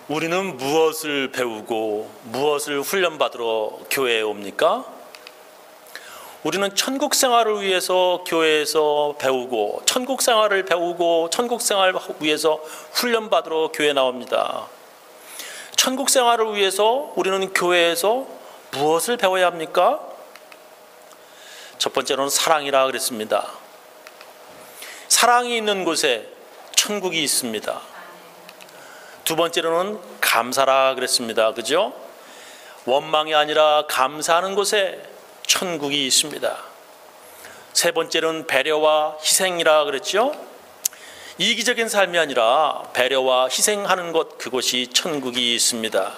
우리는 무엇을 배우고 무엇을 훈련받으러 교회에 옵니까? 우리는 천국 생활을 위해서 교회에서 배우고 천국 생활을 배우고 천국 생활을 위해서 훈련받으러 교회에 나옵니다. 천국 생활을 위해서 우리는 교회에서 무엇을 배워야 합니까? 첫 번째로는 사랑이라 그랬습니다. 사랑이 있는 곳에 천국이 있습니다. 두 번째로는 감사라 그랬습니다. 그죠? 원망이 아니라 감사하는 곳에 천국이 있습니다. 세 번째는 배려와 희생이라 그랬죠? 이기적인 삶이 아니라 배려와 희생하는 곳, 그곳이 천국이 있습니다.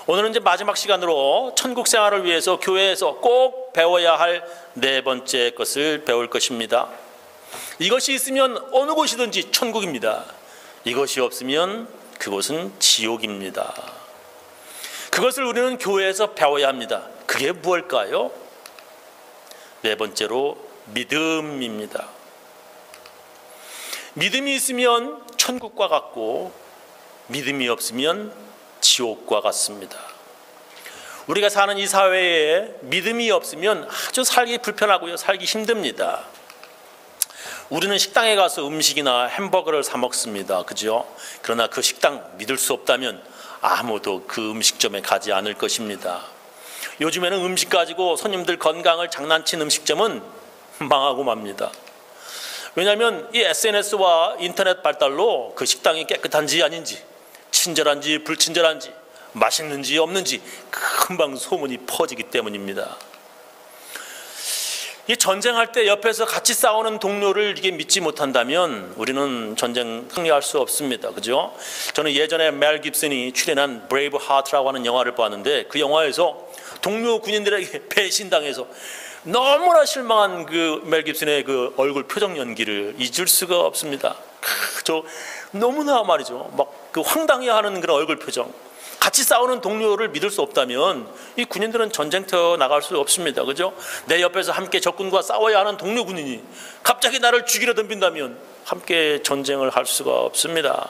오늘은 이제 마지막 시간으로 천국 생활을 위해서 교회에서 꼭 배워야 할 네 번째 것을 배울 것입니다. 이것이 있으면 어느 곳이든지 천국입니다. 이것이 없으면 그곳은 지옥입니다. 그것을 우리는 교회에서 배워야 합니다. 그게 무엇일까요? 네 번째로 믿음입니다. 믿음이 있으면 천국과 같고 믿음이 없으면 지옥과 같습니다. 우리가 사는 이 사회에 믿음이 없으면 아주 살기 불편하고요, 살기 힘듭니다. 우리는 식당에 가서 음식이나 햄버거를 사 먹습니다. 그죠? 그러나 그 식당 믿을 수 없다면 아무도 그 음식점에 가지 않을 것입니다. 요즘에는 음식 가지고 손님들 건강을 장난친 음식점은 망하고 맙니다. 왜냐하면 이 SNS와 인터넷 발달로 그 식당이 깨끗한지 아닌지, 친절한지 불친절한지, 맛있는지 없는지 금방 소문이 퍼지기 때문입니다. 이 전쟁할 때 옆에서 같이 싸우는 동료를 이게 믿지 못한다면 우리는 전쟁 승리할 수 없습니다. 그죠? 저는 예전에 멜 깁슨이 출연한 브레이브 하트라고 하는 영화를 봤는데, 그 영화에서 동료 군인들에게 배신당해서 너무나 실망한 그 멜 깁슨의 그 얼굴 표정 연기를 잊을 수가 없습니다. 저 너무나 말이죠, 막 그 황당해하는 그런 얼굴 표정. 같이 싸우는 동료를 믿을 수 없다면 이 군인들은 전쟁터 나갈 수 없습니다. 그죠? 내 옆에서 함께 적군과 싸워야 하는 동료 군인이 갑자기 나를 죽이려 덤빈다면 함께 전쟁을 할 수가 없습니다.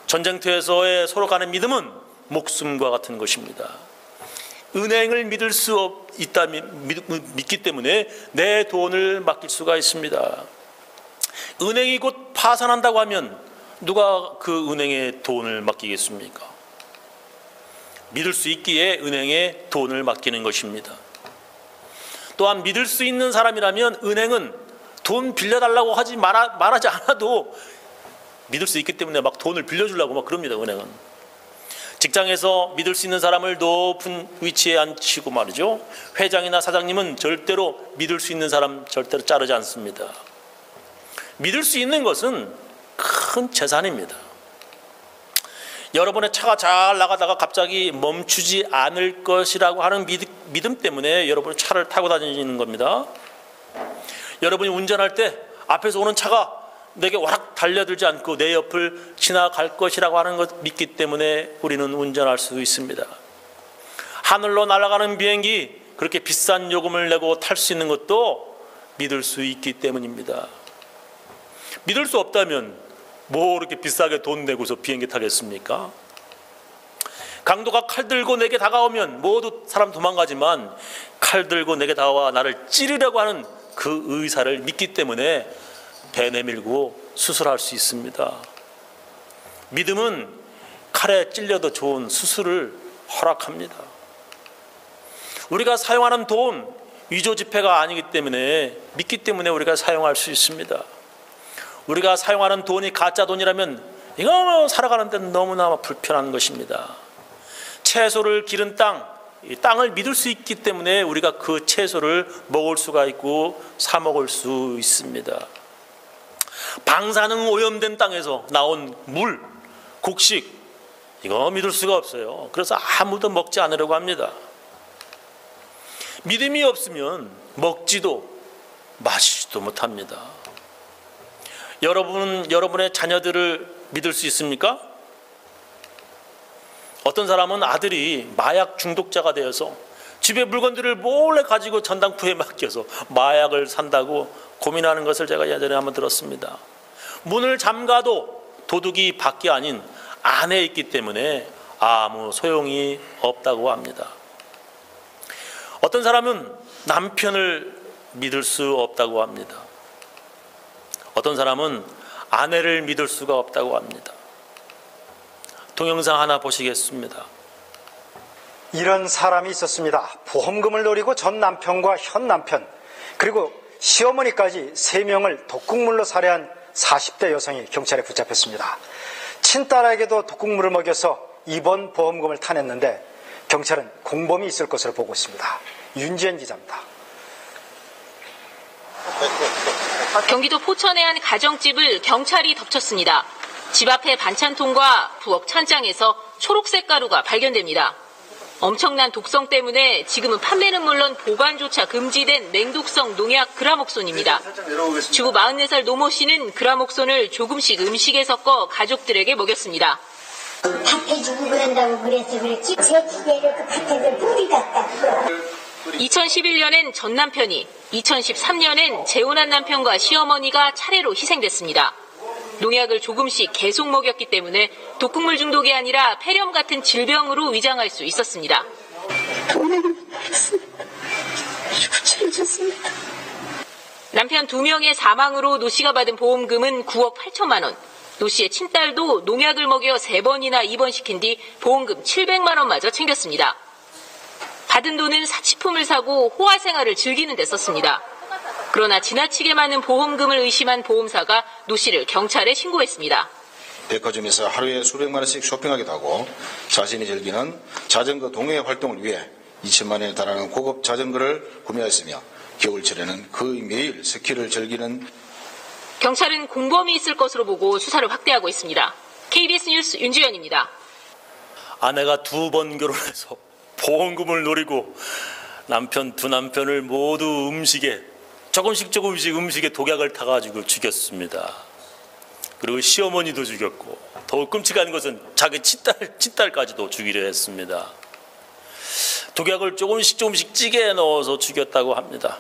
전쟁터에서의 서로 간의 믿음은 목숨과 같은 것입니다. 은행을 믿을 수 있다면, 믿기 때문에 내 돈을 맡길 수가 있습니다. 은행이 곧 파산한다고 하면 누가 그 은행에 돈을 맡기겠습니까? 믿을 수 있기에 은행에 돈을 맡기는 것입니다. 또한 믿을 수 있는 사람이라면 은행은 돈 빌려달라고 말하지 않아도 믿을 수 있기 때문에 막 돈을 빌려주려고 막 그럽니다. 은행은. 직장에서 믿을 수 있는 사람을 높은 위치에 앉히고 말이죠, 회장이나 사장님은 절대로 믿을 수 있는 사람 절대로 자르지 않습니다. 믿을 수 있는 것은 큰 재산입니다. 여러분의 차가 잘 나가다가 갑자기 멈추지 않을 것이라고 하는 믿음 때문에 여러분은 차를 타고 다니는 겁니다. 여러분이 운전할 때 앞에서 오는 차가 내게 와락 달려들지 않고 내 옆을 지나갈 것이라고 하는 것 믿기 때문에 우리는 운전할 수 있습니다. 하늘로 날아가는 비행기 그렇게 비싼 요금을 내고 탈 수 있는 것도 믿을 수 있기 때문입니다. 믿을 수 없다면 뭐 이렇게 비싸게 돈 내고서 비행기 타겠습니까? 강도가 칼 들고 내게 다가오면 모두 사람 도망가지만 칼 들고 내게 다가와 나를 찌르려고 하는 그 의사를 믿기 때문에 배 내밀고 수술할 수 있습니다. 믿음은 칼에 찔려도 좋은 수술을 허락합니다. 우리가 사용하는 돈 위조 지폐가 아니기 때문에 믿기 때문에 우리가 사용할 수 있습니다. 우리가 사용하는 돈이 가짜 돈이라면 이거 살아가는 데는 너무나 불편한 것입니다. 채소를 기른 이 땅을 믿을 수 있기 때문에 우리가 그 채소를 먹을 수가 있고 사 먹을 수 있습니다. 방사능 오염된 땅에서 나온 물, 곡식, 이거 믿을 수가 없어요. 그래서 아무도 먹지 않으려고 합니다. 믿음이 없으면 먹지도 마시지도 못합니다. 여러분은 여러분의 자녀들을 믿을 수 있습니까? 어떤 사람은 아들이 마약 중독자가 되어서 집에 물건들을 몰래 가지고 전당포에 맡겨서 마약을 산다고 고민하는 것을 제가 예전에 한번 들었습니다. 문을 잠가도 도둑이 밖이 아닌 안에 있기 때문에 아무 소용이 없다고 합니다. 어떤 사람은 남편을 믿을 수 없다고 합니다. 어떤 사람은 아내를 믿을 수가 없다고 합니다. 동영상 하나 보시겠습니다. 이런 사람이 있었습니다. 보험금을 노리고 전 남편과 현 남편 그리고 시어머니까지 3명을 독국물로 살해한 40대 여성이 경찰에 붙잡혔습니다. 친딸에게도 독국물을 먹여서 이번 보험금을 타냈는데 경찰은 공범이 있을 것으로 보고 있습니다. 윤지연 기자입니다. 경기도 포천의 한 가정집을 경찰이 덮쳤습니다. 집 앞에 반찬통과 부엌 찬장에서 초록색 가루가 발견됩니다. 엄청난 독성 때문에 지금은 판매는 물론 보관조차 금지된 맹독성 농약 그라목손입니다. 주부 44살 노모 씨는 그라목손을 조금씩 음식에 섞어 가족들에게 먹였습니다. 밥해주고 그런다고 그래서 그랬지 제 기계를 그 밭에 뿌리갔다. 2011년엔 전 남편이, 2013년엔 재혼한 남편과 시어머니가 차례로 희생됐습니다. 농약을 조금씩 계속 먹였기 때문에 독극물 중독이 아니라 폐렴 같은 질병으로 위장할 수 있었습니다. 남편 2명의 사망으로 노 씨가 받은 보험금은 9억 8천만 원. 노 씨의 친딸도 농약을 먹여 3번이나 입원시킨 뒤 보험금 700만 원마저 챙겼습니다. 받은 돈은 사치품을 사고 호화 생활을 즐기는 데 썼습니다. 그러나 지나치게 많은 보험금을 의심한 보험사가 노 씨를 경찰에 신고했습니다. 백화점에서 하루에 수백만 원씩 쇼핑하기도 하고 자신이 즐기는 자전거 동호회 활동을 위해 2천만 원에 달하는 고급 자전거를 구매했으며 겨울철에는 거의 매일 스키를 즐기는. 경찰은 공범이 있을 것으로 보고 수사를 확대하고 있습니다. KBS 뉴스 윤주연입니다. 아내가 2번 결혼해서 보험금을 노리고 두 남편을 모두 조금씩 음식에 독약을 타가지고 죽였습니다. 그리고 시어머니도 죽였고 더욱 끔찍한 것은 자기 친딸까지도 죽이려 했습니다. 독약을 조금씩 찌개에 넣어서 죽였다고 합니다.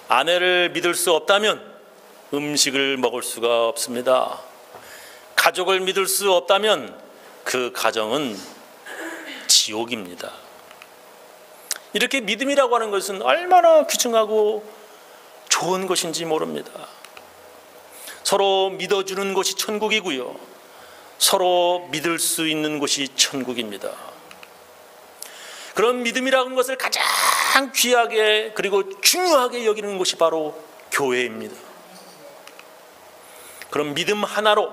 아내를 믿을 수 없다면 음식을 먹을 수가 없습니다. 가족을 믿을 수 없다면 그 가정은 지옥입니다. 이렇게 믿음이라고 하는 것은 얼마나 귀중하고 좋은 것인지 모릅니다. 서로 믿어주는 것이 천국이고요. 서로 믿을 수 있는 것이 천국입니다. 그런 믿음이라는 것을 가장 귀하게 그리고 중요하게 여기는 것이 바로 교회입니다. 그런 믿음 하나로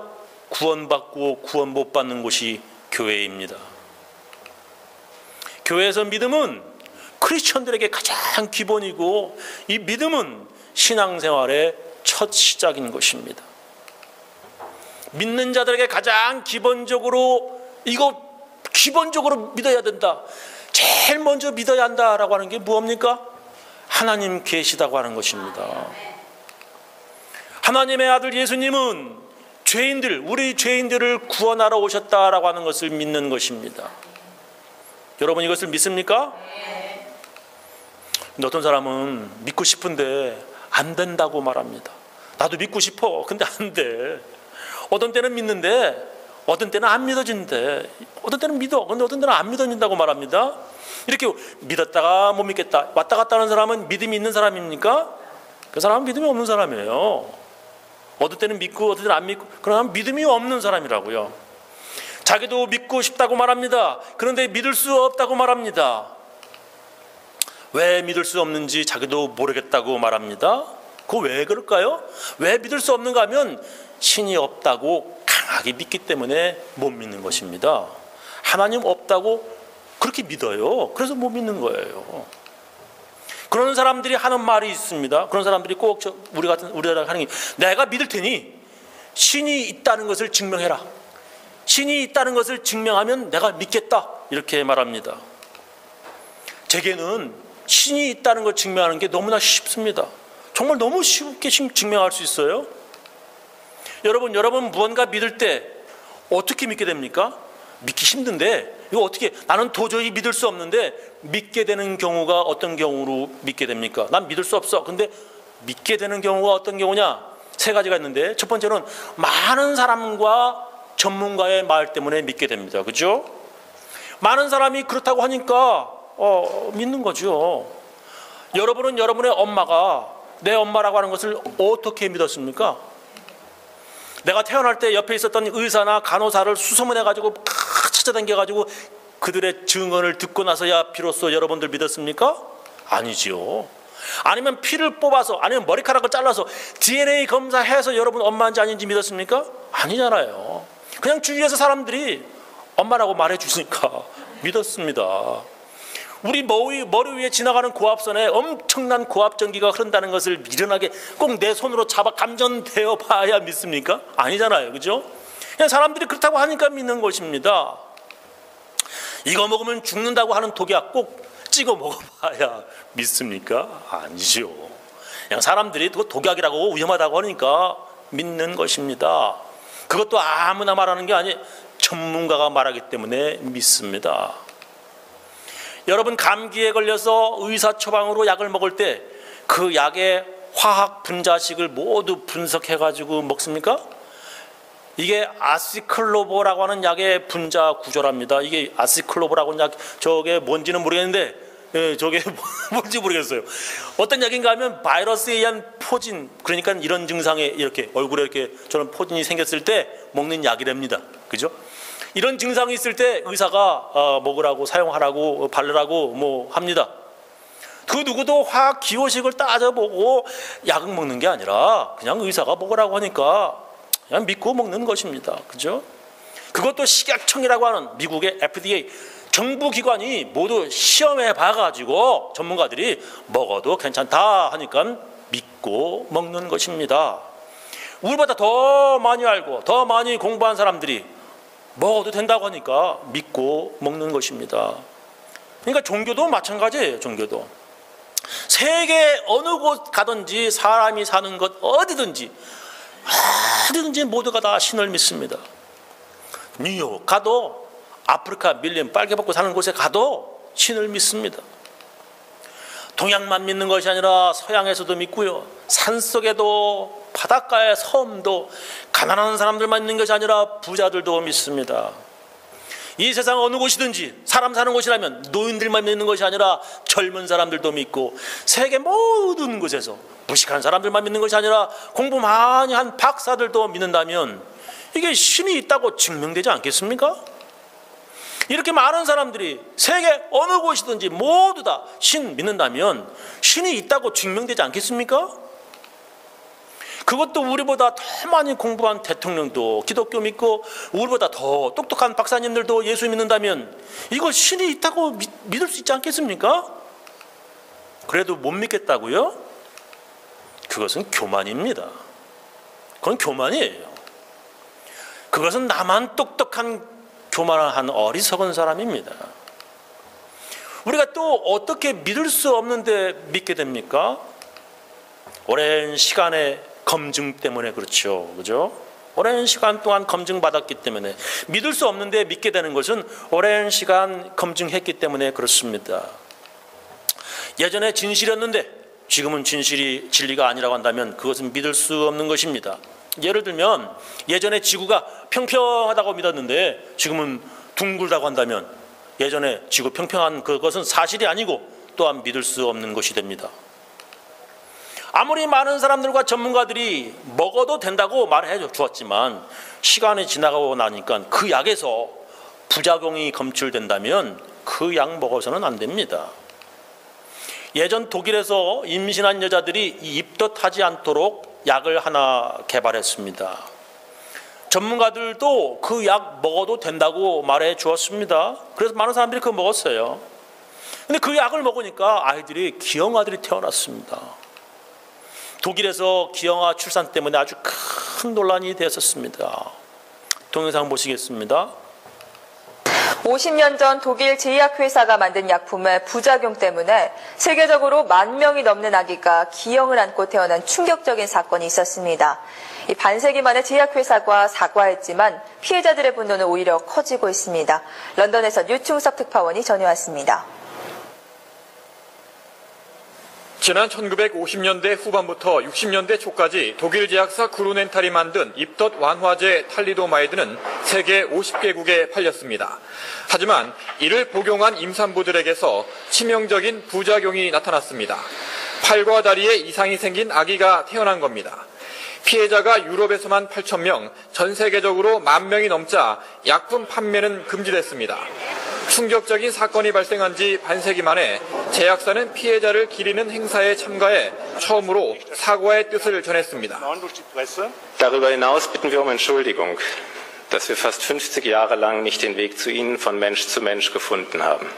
구원받고 구원 못 받는 곳이 교회입니다. 교회에서 믿음은 크리스천들에게 가장 기본이고 이 믿음은 신앙생활의 첫 시작인 것입니다. 믿는 자들에게 가장 기본적으로 믿어야 된다. 제일 먼저 믿어야 한다라고 하는 게 무엇입니까? 하나님 계시다고 하는 것입니다. 하나님의 아들 예수님은 우리 죄인들을 구원하러 오셨다라고 하는 것을 믿는 것입니다. 여러분 이것을 믿습니까? 근데 어떤 사람은 믿고 싶은데 안 된다고 말합니다. 나도 믿고 싶어. 근데 안 돼. 어떤 때는 믿는데 어떤 때는 안 믿어진대. 어떤 때는 믿어. 근데 어떤 때는 안 믿어진다고 말합니다. 이렇게 믿었다가 못 믿겠다. 왔다 갔다 하는 사람은 믿음이 있는 사람입니까? 그 사람은 믿음이 없는 사람이에요. 어떤 때는 믿고 어떤 때는 안 믿고 그러나 믿음이 없는 사람이라고요. 자기도 믿고 싶다고 말합니다. 그런데 믿을 수 없다고 말합니다. 왜 믿을 수 없는지 자기도 모르겠다고 말합니다. 그거 왜 그럴까요? 왜 믿을 수 없는가 하면 신이 없다고 강하게 믿기 때문에 못 믿는 것입니다. 하나님 없다고 그렇게 믿어요. 그래서 못 믿는 거예요. 그런 사람들이 하는 말이 있습니다. 그런 사람들이 꼭 우리가 하는 게 내가 믿을 테니 신이 있다는 것을 증명해라. 신이 있다는 것을 증명하면 내가 믿겠다. 이렇게 말합니다. 제게는 신이 있다는 걸 증명하는 게 너무나 쉽습니다. 정말 너무 쉽게 증명할 수 있어요. 여러분 무언가 믿을 때 어떻게 믿게 됩니까? 믿기 힘든데 이거 어떻게 나는 도저히 믿을 수 없는데 믿게 되는 경우가 어떤 경우로 믿게 됩니까? 난 믿을 수 없어. 근데 믿게 되는 경우가 어떤 경우냐? 3가지가 있는데 첫 번째는 많은 사람과 전문가의 말 때문에 믿게 됩니다. 그죠? 많은 사람이 그렇다고 하니까 믿는 거죠. 여러분은 여러분의 엄마가 내 엄마라고 하는 것을 어떻게 믿었습니까? 내가 태어날 때 옆에 있었던 의사나 간호사를 수소문해가지고 찾아다녀가지고 그들의 증언을 듣고 나서야 비로소 여러분들 믿었습니까? 아니지요. 아니면 피를 뽑아서, 아니면 머리카락을 잘라서 DNA 검사해서 여러분 엄마인지 아닌지 믿었습니까? 아니잖아요. 그냥 주위에서 사람들이 엄마라고 말해주니까 믿었습니다. 우리 머리 위에 지나가는 고압선에 엄청난 고압전기가 흐른다는 것을 미련하게 꼭 내 손으로 잡아 감전되어 봐야 믿습니까? 아니잖아요. 그죠? 그냥 사람들이 그렇다고 하니까 믿는 것입니다. 이거 먹으면 죽는다고 하는 독약 꼭 찍어 먹어봐야 믿습니까? 아니죠. 그냥 사람들이 독약이라고 위험하다고 하니까 믿는 것입니다. 그것도 아무나 말하는 게 아니, 전문가가 말하기 때문에 믿습니다. 여러분, 감기에 걸려서 의사 처방으로 약을 먹을 때 그 약의 화학 분자식을 모두 분석해 가지고 먹습니까? 이게 아시클로보라고 하는 약의 분자 구조랍니다. 이게 아시클로보라고 하는 약, 저게 뭔지는 모르겠는데, 저게 뭔지 모르겠어요. 어떤 약인가 하면 바이러스에 의한 포진, 그러니까 이런 증상에 이렇게 얼굴에 이렇게 저런 포진이 생겼을 때 먹는 약이랍니다. 그죠? 이런 증상이 있을 때 의사가 먹으라고, 사용하라고, 바르라고 뭐 합니다. 그 누구도 화학 기호식을 따져보고 약을 먹는 게 아니라 그냥 의사가 먹으라고 하니까 그냥 믿고 먹는 것입니다. 그죠? 그것도 식약청이라고 하는 미국의 FDA 정부기관이 모두 시험해 봐가지고 전문가들이 먹어도 괜찮다 하니까 믿고 먹는 것입니다. 우리보다 더 많이 알고 더 많이 공부한 사람들이 먹어도 된다고 하니까 믿고 먹는 것입니다. 그러니까 종교도 마찬가지예요. 종교도 세계 어느 곳 가든지 사람이 사는 곳 어디든지 모두가 다 신을 믿습니다. 뉴욕 가도, 아프리카 밀림 빨개벗고 사는 곳에 가도 신을 믿습니다. 동양만 믿는 것이 아니라 서양에서도 믿고요, 산속에도 바닷가의 섬도 가난한 사람들만 있는 것이 아니라 부자들도 믿습니다. 이 세상 어느 곳이든지 사람 사는 곳이라면 노인들만 믿는 것이 아니라 젊은 사람들도 믿고, 세계 모든 곳에서 무식한 사람들만 믿는 것이 아니라 공부 많이 한 박사들도 믿는다면 이게 신이 있다고 증명되지 않겠습니까? 이렇게 많은 사람들이 세계 어느 곳이든지 모두 다 신 믿는다면 신이 있다고 증명되지 않겠습니까? 그것도 우리보다 더 많이 공부한 대통령도 기독교 믿고, 우리보다 더 똑똑한 박사님들도 예수 믿는다면 이거 신이 있다고 믿을 수 있지 않겠습니까? 그래도 못 믿겠다고요? 그것은 교만입니다. 그건 교만이에요. 그것은 나만 똑똑한 교만한 어리석은 사람입니다. 우리가 또 어떻게 믿을 수 없는데 믿게 됩니까? 오랜 시간의 검증 때문에 그렇죠. 그죠? 오랜 시간 동안 검증받았기 때문에, 믿을 수 없는데 믿게 되는 것은 오랜 시간 검증했기 때문에 그렇습니다. 예전에 진실이었는데 지금은 진리가 아니라고 한다면 그것은 믿을 수 없는 것입니다. 예를 들면 예전에 지구가 평평하다고 믿었는데 지금은 둥글다고 한다면 예전에 지구 평평한 그것은 사실이 아니고 또한 믿을 수 없는 것이 됩니다. 아무리 많은 사람들과 전문가들이 먹어도 된다고 말해 주었지만 시간이 지나가고 나니까 그 약에서 부작용이 검출된다면 그 약 먹어서는 안 됩니다. 예전 독일에서 임신한 여자들이 입덧하지 않도록 약을 하나 개발했습니다. 전문가들도 그 약 먹어도 된다고 말해 주었습니다. 그래서 많은 사람들이 그거 먹었어요. 근데 그 약을 먹으니까 아이들이 기형아들이 태어났습니다. 독일에서 기형아 출산 때문에 아주 큰 논란이 되었습니다. 동영상 보시겠습니다. 50년 전 독일 제약회사가 만든 약품의 부작용 때문에 세계적으로 10,000명이 넘는 아기가 기형을 안고 태어난 충격적인 사건이 있었습니다. 이 반세기 만에 제약회사가 사과했지만 피해자들의 분노는 오히려 커지고 있습니다. 런던에서 류충석 특파원이 전해왔습니다. 지난 1950년대 후반부터 60년대 초까지 독일 제약사 그루넨탈이 만든 입덧 완화제 탈리도마이드는 세계 50개국에 팔렸습니다. 하지만 이를 복용한 임산부들에게서 치명적인 부작용이 나타났습니다. 팔과 다리에 이상이 생긴 아기가 태어난 겁니다. 피해자가 유럽에서만 8,000명, 전 세계적으로 10,000명이 넘자 약품 판매는 금지됐습니다. 충격적인 사건이 발생한 지 반세기 만에 제약사는 피해자를 기리는 행사에 참가해 처음으로 사과의 뜻을 전했습니다. Darüber hinaus bitten wir Entschuldigung, dass wir fast 50 Jahre lang nicht den Weg zu Ihnen von Mensch zu Mensch gefunden haben.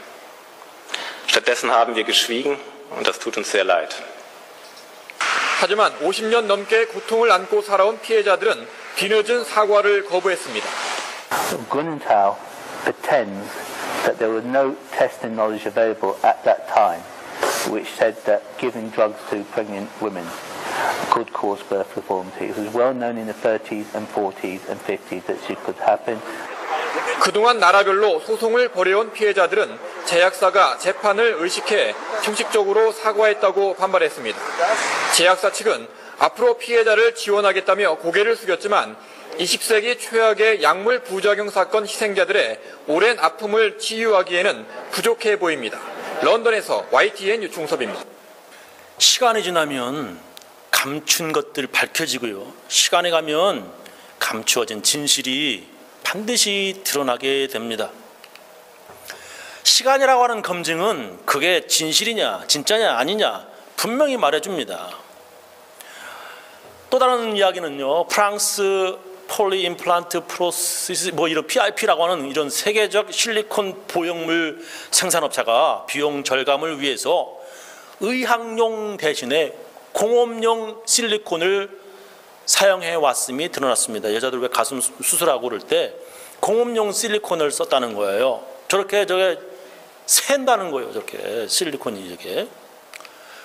Stattdessen haben wir geschwiegen und das tut uns sehr leid. 하지만 50년 넘게 고통을 안고 살아온 피해자들은 뒤늦은 사과를 거부했습니다. Grunenthal pretends that there was no testing knowledge available at that time, which said that giving drugs to pregnant women could cause birth deformity. It was well known in the 30s and 40s and 50s that it could happen. 그동안 나라별로 소송을 벌여온 피해자들은 제약사가 재판을 의식해 형식적으로 사과했다고 반발했습니다. 제약사 측은 앞으로 피해자를 지원하겠다며 고개를 숙였지만 20세기 최악의 약물 부작용 사건 희생자들의 오랜 아픔을 치유하기에는 부족해 보입니다. 런던에서 YTN 유충섭입니다. 시간이 지나면 감춘 것들 밝혀지고요. 시간이 가면 감추어진 진실이 반드시 드러나게 됩니다. 시간이라고 하는 검증은 그게 진실이냐 진짜냐 아니냐 분명히 말해줍니다. 또 다른 이야기는요. 프랑스 폴리 임플란트 프로세스 이런 PIP라고 하는 이런 세계적 실리콘 보형물 생산업체가 비용 절감을 위해서 의학용 대신에 공업용 실리콘을 사용해 왔음이 드러났습니다. 여자들 왜 가슴 수술하고 그럴 때 공업용 실리콘을 썼다는 거예요. 저렇게 저게 샌다는 거예요. 저렇게 실리콘이 이렇게.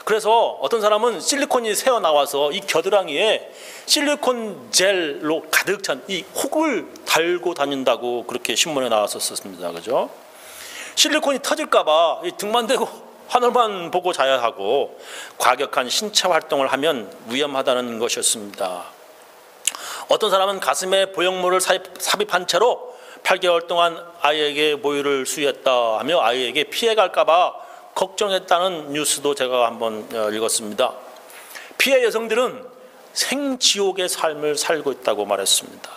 그래서 어떤 사람은 실리콘이 새어 나와서 이 겨드랑이에 실리콘 젤로 가득 찬 이 혹을 달고 다닌다고 그렇게 신문에 나왔었습니다. 그죠? 실리콘이 터질까봐 등만 대고 하늘만 보고 자야 하고 과격한 신체 활동을 하면 위험하다는 것이었습니다. 어떤 사람은 가슴에 보형물을 삽입한 채로 8개월 동안 아이에게 모유를 수유했다 하며 아이에게 피해갈까봐 걱정했다는 뉴스도 제가 한번 읽었습니다. 피해 여성들은 생지옥의 삶을 살고 있다고 말했습니다.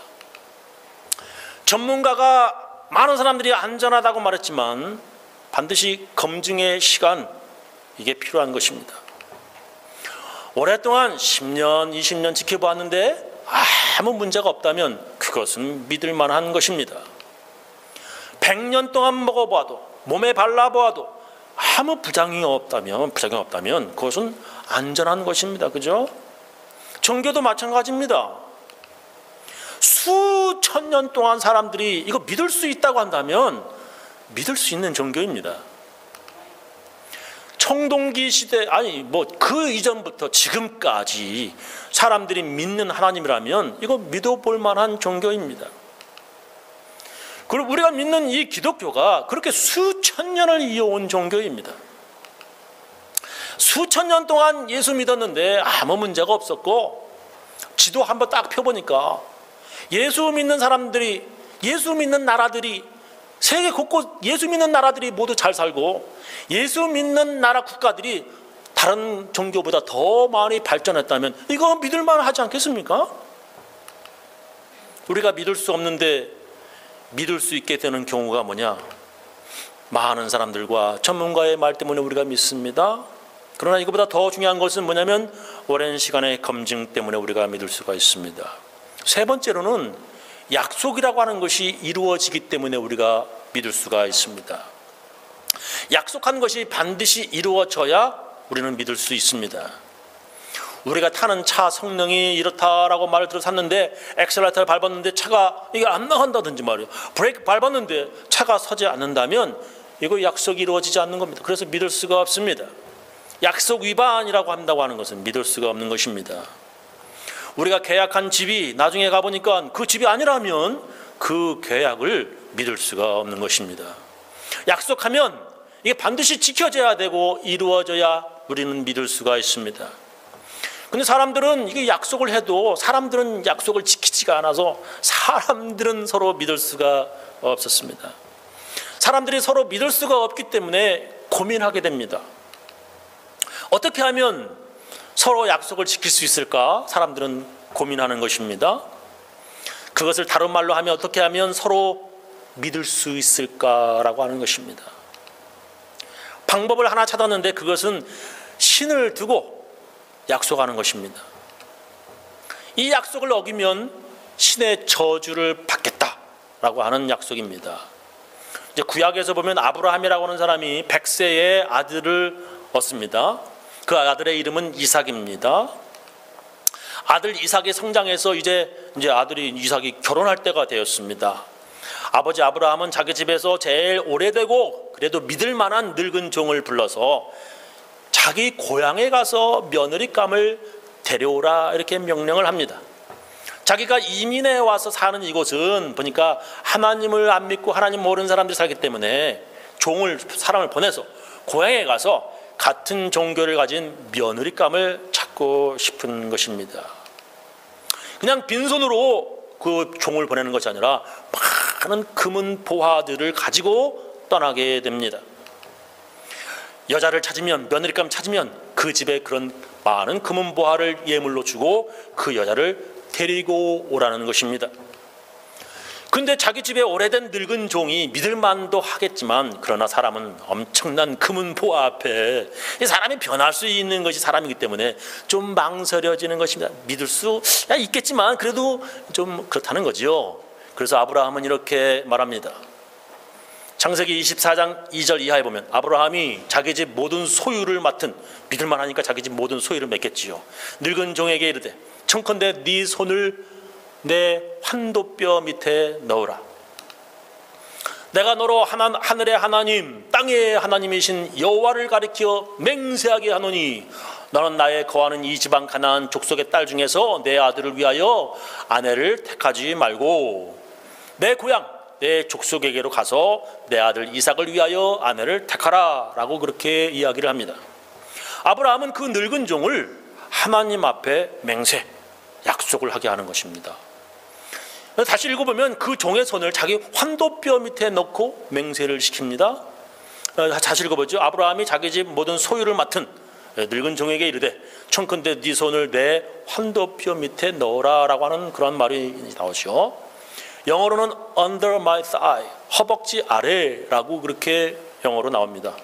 전문가가 많은 사람들이 안전하다고 말했지만 반드시 검증의 시간 이게 필요한 것입니다. 오랫동안 10년, 20년 지켜보았는데 아무 문제가 없다면 그것은 믿을 만한 것입니다. 100년 동안 먹어봐도 몸에 발라보아도 아무 부작용이 없다면 그것은 안전한 것입니다. 그죠? 종교도 마찬가지입니다. 수천 년 동안 사람들이 이거 믿을 수 있다고 한다면 믿을 수 있는 종교입니다. 청동기 시대 그 이전부터 지금까지 사람들이 믿는 하나님이라면 이거 믿어볼 만한 종교입니다. 그리고 우리가 믿는 이 기독교가 그렇게 수천 년을 이어온 종교입니다. 수천 년 동안 예수 믿었는데 아무 문제가 없었고 지도 한번 딱 펴보니까 예수 믿는 사람들이 예수 믿는 나라들이 세계 곳곳 예수 믿는 나라들이 모두 잘 살고 예수 믿는 나라 국가들이 다른 종교보다 더 많이 발전했다면 이거 믿을만 하지 않겠습니까? 우리가 믿을 수 없는데 믿을 수 있게 되는 경우가 뭐냐? 많은 사람들과 전문가의 말 때문에 우리가 믿습니다. 그러나 이것보다 더 중요한 것은 뭐냐면 오랜 시간의 검증 때문에 우리가 믿을 수가 있습니다. 세 번째로는 약속이라고 하는 것이 이루어지기 때문에 우리가 믿을 수가 있습니다. 약속한 것이 반드시 이루어져야 우리는 믿을 수 있습니다. 우리가 타는 차 성능이 이렇다라고 말을 들어 샀는데 엑셀레이터를 밟았는데 차가 이게 안 나간다든지 말이에요. 브레이크 밟았는데 차가 서지 않는다면 이거 약속이 이루어지지 않는 겁니다. 그래서 믿을 수가 없습니다. 약속 위반이라고 한다고 하는 것은 믿을 수가 없는 것입니다. 우리가 계약한 집이 나중에 가보니까 그 집이 아니라면 그 계약을 믿을 수가 없는 것입니다. 약속하면 이게 반드시 지켜져야 되고 이루어져야 우리는 믿을 수가 있습니다. 근데 사람들은 이게 약속을 해도 사람들은 약속을 지키지가 않아서 사람들은 서로 믿을 수가 없었습니다. 사람들이 서로 믿을 수가 없기 때문에 고민하게 됩니다. 어떻게 하면 서로 약속을 지킬 수 있을까? 사람들은 고민하는 것입니다. 그것을 다른 말로 하면 어떻게 하면 서로 믿을 수 있을까라고 하는 것입니다. 방법을 하나 찾았는데 그것은 신을 두고 약속하는 것입니다. 이 약속을 어기면 신의 저주를 받겠다라고 하는 약속입니다. 이제 구약에서 보면 아브라함이라고 하는 사람이 100세의 아들을 얻습니다. 그 아들의 이름은 이삭입니다. 아들 이삭이 성장해서 이제 아들이 이삭이 결혼할 때가 되었습니다. 아버지 아브라함은 자기 집에서 제일 오래되고 그래도 믿을 만한 늙은 종을 불러서 자기 고향에 가서 며느리감을 데려오라 이렇게 명령을 합니다. 자기가 이민해 와서 사는 이곳은 보니까 하나님을 안 믿고 하나님 모르는 사람들이 살기 때문에 사람을 보내서 고향에 가서 같은 종교를 가진 며느리감을 찾고 싶은 것입니다. 그냥 빈손으로 그 종을 보내는 것이 아니라 많은 금은 보화들을 가지고 떠나게 됩니다. 여자를 찾으면, 며느리감 찾으면 그 집에 그런 많은 금은 보화를 예물로 주고 그 여자를 데리고 오라는 것입니다. 근데 자기 집에 오래된 늙은 종이 믿을 만도 하겠지만 그러나 사람은 엄청난 금은 보화 앞에 사람이 변할 수 있는 것이 사람이기 때문에 좀 망설여지는 것입니다. 믿을 수 있겠지만 그래도 좀 그렇다는 거죠. 그래서 아브라함은 이렇게 말합니다. 창세기 24장 2절 이하에 보면 아브라함이 자기 집 모든 소유를 맡은, 믿을 만하니까 자기 집 모든 소유를 맡겠지요. 늙은 종에게 이르되 청컨대 네 손을 내 환도뼈 밑에 넣으라. 내가 너로 하늘의 하나님 땅의 하나님이신 여호와를 가리켜 맹세하게 하노니 너는 나의 거하는 이 지방 가나안 족속의 딸 중에서 내 아들을 위하여 아내를 택하지 말고 내 고향 내 족속에게로 가서 내 아들 이삭을 위하여 아내를 택하라 라고 그렇게 이야기를 합니다. 아브라함은 그 늙은 종을 하나님 앞에 맹세, 약속을 하게 하는 것입니다. 다시 읽어보면 그 종의 손을 자기 환도뼈 밑에 넣고 맹세를 시킵니다. 다시 읽어보죠. 아브라함이 자기 집 모든 소유를 맡은 늙은 종에게 이르되 청컨대 네 손을 내 환도뼈 밑에 넣어라 라고 하는 그런 말이 나오죠. 영어로는 under my thigh, 허벅지 아래라고 그렇게 영어로 나옵니다.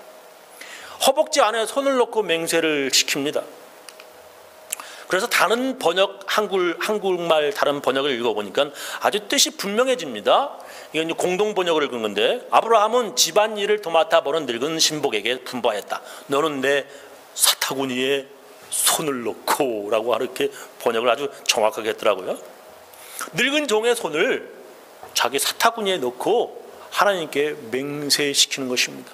허벅지 안에 손을 넣고 맹세를 시킵니다. 그래서 다른 번역, 한국말 다른 번역을 읽어보니까 아주 뜻이 분명해집니다. 이건 공동 번역을 읽은 건데 아브라함은 집안일을 도맡아 보는 늙은 신복에게 분부하였다. 너는 내 사타구니에 손을 넣고 라고 이렇게 번역을 아주 정확하게 했더라고요. 늙은 종의 손을 자기 사타구니에 넣고 하나님께 맹세시키는 것입니다.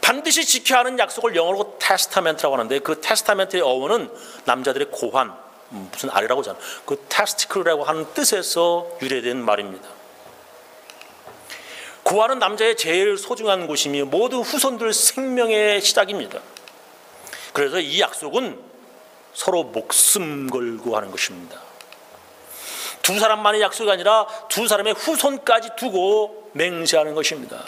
반드시 지켜야 하는 약속을 영어로 테스타멘트라고 하는데 그 테스타멘트의 어원은 남자들의 고환, 무슨 아래라고 하잖아요. 그 테스티클이라고 하는 뜻에서 유래된 말입니다. 고환은 남자의 제일 소중한 곳이며 모든 후손들 생명의 시작입니다. 그래서 이 약속은 서로 목숨 걸고 하는 것입니다. 두 사람만의 약속이 아니라 두 사람의 후손까지 두고 맹세하는 것입니다.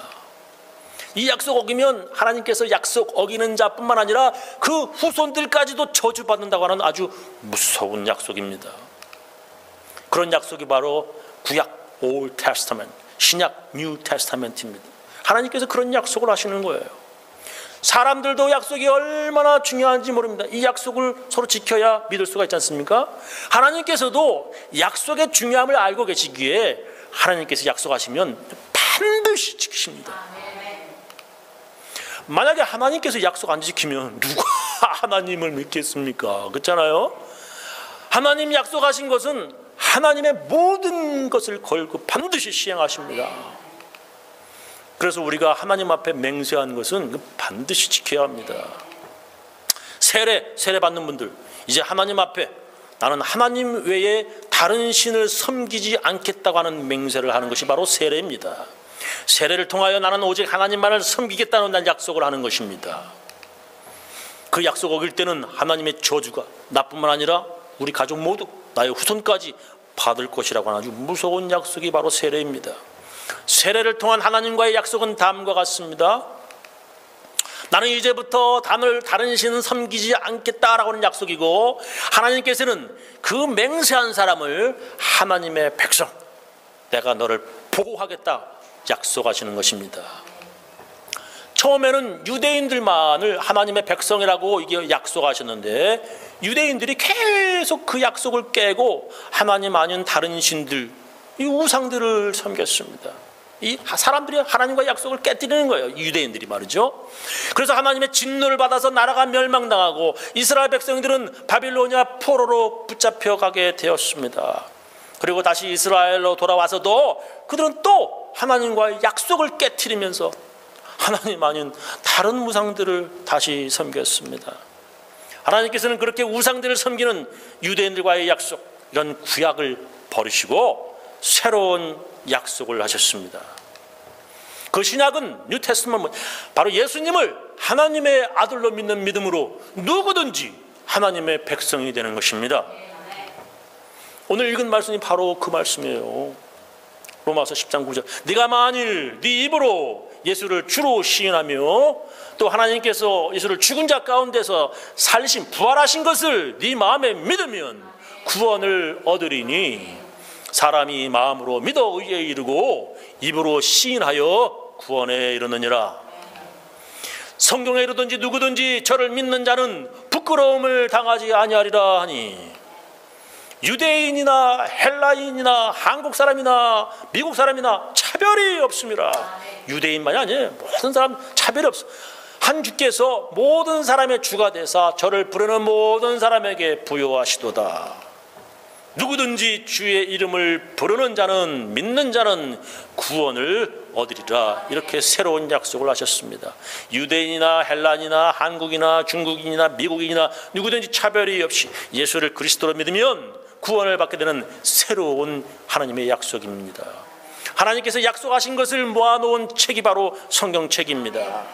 이 약속 어기면 하나님께서 약속 어기는 자뿐만 아니라 그 후손들까지도 저주받는다고 하는 아주 무서운 약속입니다. 그런 약속이 바로 구약 Old Testament, 신약 New Testament입니다. 하나님께서 그런 약속을 하시는 거예요. 사람들도 약속이 얼마나 중요한지 모릅니다. 이 약속을 서로 지켜야 믿을 수가 있지 않습니까? 하나님께서도 약속의 중요함을 알고 계시기에 하나님께서 약속하시면 반드시 지키십니다. 만약에 하나님께서 약속 안 지키면 누가 하나님을 믿겠습니까? 그렇잖아요? 하나님 약속하신 것은 하나님의 모든 것을 걸고 반드시 시행하십니다. 그래서 우리가 하나님 앞에 맹세한 것은 반드시 지켜야 합니다. 세례 받는 분들, 이제 하나님 앞에 나는 하나님 외에 다른 신을 섬기지 않겠다고 하는 맹세를 하는 것이 바로 세례입니다. 세례를 통하여 나는 오직 하나님만을 섬기겠다는 약속을 하는 것입니다. 그 약속 어길 때는 하나님의 저주가 나뿐만 아니라 우리 가족 모두 나의 후손까지 받을 것이라고 하는 아주 무서운 약속이 바로 세례입니다. 세례를 통한 하나님과의 약속은 다음과 같습니다. 나는 이제부터 다른 신은 섬기지 않겠다라고 하는 약속이고, 하나님께서는 그 맹세한 사람을 하나님의 백성, 내가 너를 보호하겠다 약속하시는 것입니다. 처음에는 유대인들만을 하나님의 백성이라고 이게 약속하셨는데, 유대인들이 계속 그 약속을 깨고 하나님 아닌 다른 신들, 이 우상들을 섬겼습니다. 이 사람들이 하나님과 약속을 깨뜨리는 거예요. 유대인들이 말이죠. 그래서 하나님의 진노를 받아서 나라가 멸망당하고 이스라엘 백성들은 바빌로니아 포로로 붙잡혀가게 되었습니다. 그리고 다시 이스라엘로 돌아와서도 그들은 또 하나님과의 약속을 깨뜨리면서 하나님 아닌 다른 우상들을 다시 섬겼습니다. 하나님께서는 그렇게 우상들을 섬기는 유대인들과의 약속, 이런 구약을 버리시고 새로운 약속을 하셨습니다. 그 신약은 뉴테스트먼트, 바로 예수님을 하나님의 아들로 믿는 믿음으로 누구든지 하나님의 백성이 되는 것입니다. 오늘 읽은 말씀이 바로 그 말씀이에요. 로마서 10장 9절. 네가 만일 네 입으로 예수를 주로 시인하며 또 하나님께서 예수를 죽은 자 가운데서 살리신 부활하신 것을 네 마음에 믿으면 구원을 얻으리니, 사람이 마음으로 믿어 의에 이르고 입으로 시인하여 구원에 이르느니라. 성경에 이르든지 누구든지 저를 믿는 자는 부끄러움을 당하지 아니하리라 하니, 유대인이나 헬라인이나 한국 사람이나 미국 사람이나 차별이 없습니다. 유대인만이 아니에요. 모든 사람 차별이 없어. 한 주께서 모든 사람의 주가 되사 저를 부르는 모든 사람에게 부여하시도다. 누구든지 주의 이름을 부르는 자는, 믿는 자는 구원을 얻으리라. 이렇게 새로운 약속을 하셨습니다. 유대인이나 헬란이나 한국이나 중국인이나 미국인이나 누구든지 차별이 없이 예수를 그리스도로 믿으면 구원을 받게 되는 새로운 하나님의 약속입니다. 하나님께서 약속하신 것을 모아놓은 책이 바로 성경책입니다.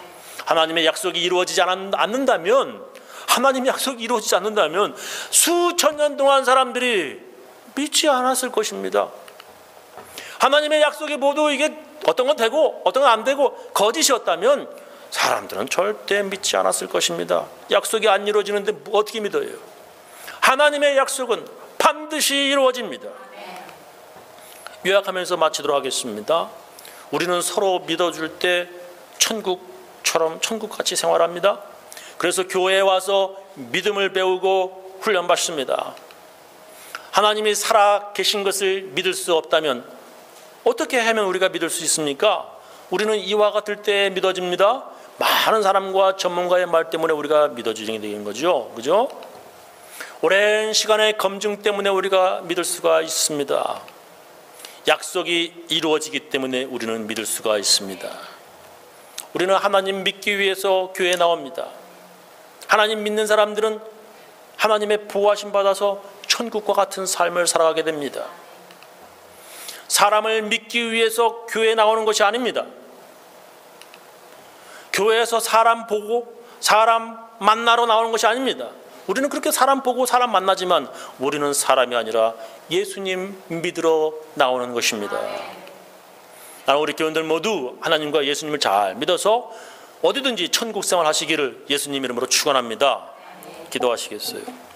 하나님의 약속이 이루어지지 않는다면, 하나님의 약속이 이루어지지 않는다면 수천 년 동안 사람들이 믿지 않았을 것입니다. 하나님의 약속이 모두 이게 어떤 건 되고 어떤 건 안 되고 거짓이었다면 사람들은 절대 믿지 않았을 것입니다. 약속이 안 이루어지는데 어떻게 믿어요? 하나님의 약속은 반드시 이루어집니다. 요약하면서 마치도록 하겠습니다. 우리는 서로 믿어줄 때 천국처럼 천국같이 생활합니다. 그래서 교회에 와서 믿음을 배우고 훈련받습니다. 하나님이 살아 계신 것을 믿을 수 없다면 어떻게 하면 우리가 믿을 수 있습니까? 우리는 이와 같을 때 믿어집니다. 많은 사람과 전문가의 말 때문에 우리가 믿어지게 되는 거죠. 그죠? 오랜 시간의 검증 때문에 우리가 믿을 수가 있습니다. 약속이 이루어지기 때문에 우리는 믿을 수가 있습니다. 우리는 하나님 믿기 위해서 교회에 나옵니다. 하나님 믿는 사람들은 하나님의 보호하심 받아서 천국과 같은 삶을 살아가게 됩니다. 사람을 믿기 위해서 교회에 나오는 것이 아닙니다. 교회에서 사람 보고 사람 만나러 나오는 것이 아닙니다. 우리는 그렇게 사람 보고 사람 만나지만 우리는 사람이 아니라 예수님 믿으러 나오는 것입니다. 나는 우리 교인들 모두 하나님과 예수님을 잘 믿어서 어디든지 천국 생활 하시기를 예수님 이름으로 축원합니다. 기도하시겠어요?